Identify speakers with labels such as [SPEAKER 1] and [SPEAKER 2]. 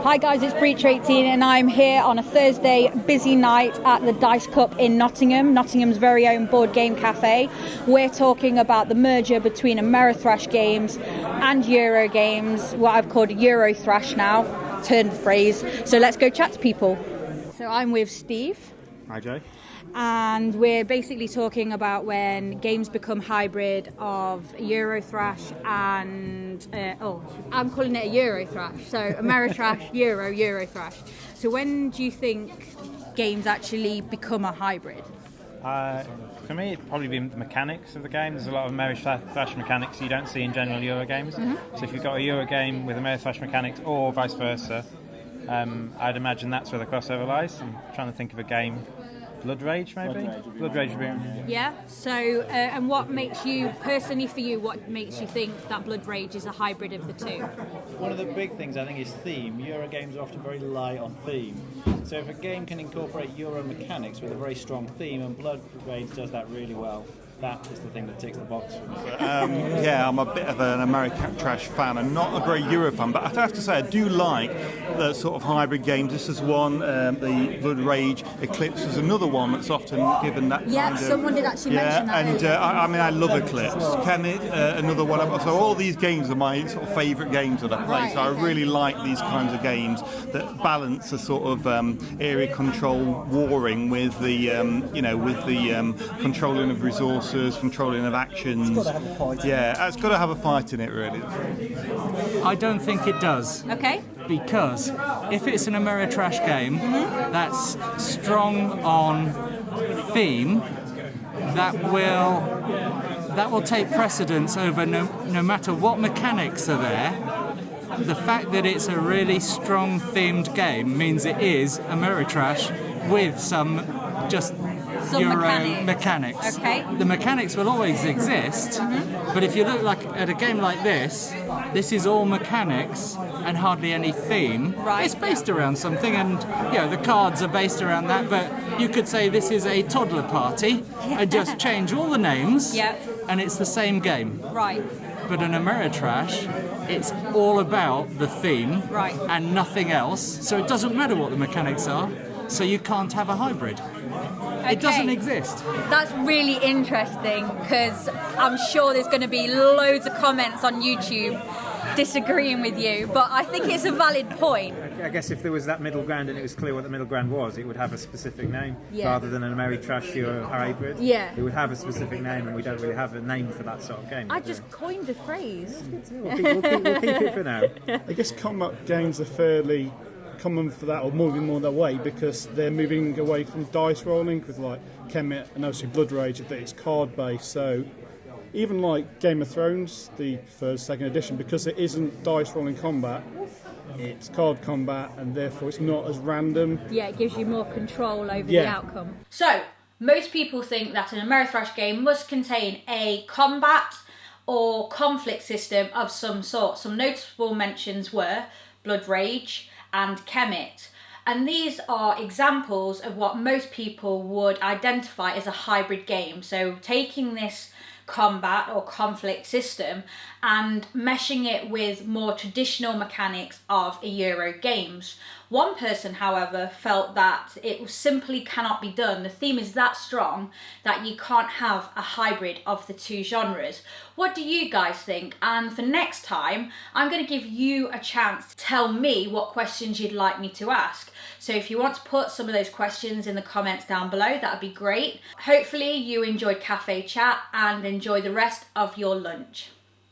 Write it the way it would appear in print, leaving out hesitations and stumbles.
[SPEAKER 1] Hi guys, it's Breach18 and I'm here on a Thursday busy night at the Dice Cup in Nottingham, Nottingham's very own board game cafe. We're talking about the merger between Ameritrash games and Euro games, what I've called Eurothrash now, turned phrase. So let's go chat to people. So I'm with Steve.
[SPEAKER 2] Hi Jay.
[SPEAKER 1] And we're basically talking about when games become hybrid of Eurothrash and I'm calling it a Eurothrash. So Ameritrash, Eurothrash. So when do you think games actually become a hybrid?
[SPEAKER 2] For me, it'd probably be the mechanics of the game. There's a lot of Ameritrash mechanics you don't see in general Euro games. So if you've got a Euro game with Ameritrash mechanics or vice versa, I'd imagine that's where the crossover lies. I'm trying to think of a game. Blood Rage, maybe? Blood Rage would be.
[SPEAKER 1] Yeah, so, and what makes you, personally for you, what makes you think that Blood Rage is a hybrid of the two?
[SPEAKER 3] One of the big things, I think, is theme. Euro games are often very light on theme. So if a game can incorporate Euro mechanics with a very strong theme, and Blood Rage does that really well, that is the thing that ticks the box for me.
[SPEAKER 4] Yeah, I'm a bit of an Ameritrash fan and not a great Euro fan, but I have to say I do like the sort of hybrid games. This is one, the Blood Rage. Eclipse is another one that's often given that
[SPEAKER 1] yeah,
[SPEAKER 4] kind of...
[SPEAKER 1] someone did actually mention that.
[SPEAKER 4] And I love Eclipse. Kemet, another one. So all these games are my sort of favourite games that I play.
[SPEAKER 1] Right,
[SPEAKER 4] so I really like these kinds of games that balance a sort of area control warring with the, controlling of resources, controlling of actions.
[SPEAKER 5] It's got to have a fight.
[SPEAKER 4] Yeah, it's got to have a fight in it, really.
[SPEAKER 5] I don't think it does.
[SPEAKER 1] Okay.
[SPEAKER 5] Because if it's an Ameritrash game that's strong on theme, that will take precedence over no matter what mechanics are there. The fact that it's a really strong themed game means it is Ameritrash with some Euro mechanics.
[SPEAKER 1] Okay.
[SPEAKER 5] The mechanics will always exist, but if you look at a game like this is all mechanics and hardly any theme.
[SPEAKER 1] Right.
[SPEAKER 5] It's based around something, and the cards are based around that, but you could say this is a toddler party and just change all the names, and it's the same game.
[SPEAKER 1] Right.
[SPEAKER 5] But an Ameritrash, it's all about the theme and nothing else, so it doesn't matter what the mechanics are, so you can't have a hybrid. It doesn't exist.
[SPEAKER 1] That's really interesting because I'm sure there's going to be loads of comments on YouTube disagreeing with you, but I think it's a valid point.
[SPEAKER 2] I guess if there was that middle ground and it was clear what the middle ground was, it would have a specific name rather than an Ameritrash Euro hybrid.
[SPEAKER 1] Yeah.
[SPEAKER 2] It would have a specific name, and we don't really have a name for that sort of game.
[SPEAKER 1] I just coined a phrase.
[SPEAKER 2] We'll keep it for now.
[SPEAKER 6] I guess combat games are fairly common for that, or moving more that way, because they're moving away from dice rolling with like Kemet and obviously Blood Rage, that it's card based. So even like Game of Thrones, the second edition, because it isn't dice rolling combat, it's card combat, and therefore it's not as random.
[SPEAKER 1] Yeah, it gives you more control over the outcome. So most people think that an Ameritrash game must contain a combat or conflict system of some sort. Some notable mentions were Blood Rage and Kemet. And these are examples of what most people would identify as a hybrid game. So taking this combat or conflict system and meshing it with more traditional mechanics of Euro games. One person, however, felt that it simply cannot be done. The theme is that strong that you can't have a hybrid of the two genres. What do you guys think? And for next time, I'm going to give you a chance to tell me what questions you'd like me to ask. So if you want to put some of those questions in the comments down below, that would be great. Hopefully you enjoyed Cafe Chat and enjoy the rest of your lunch.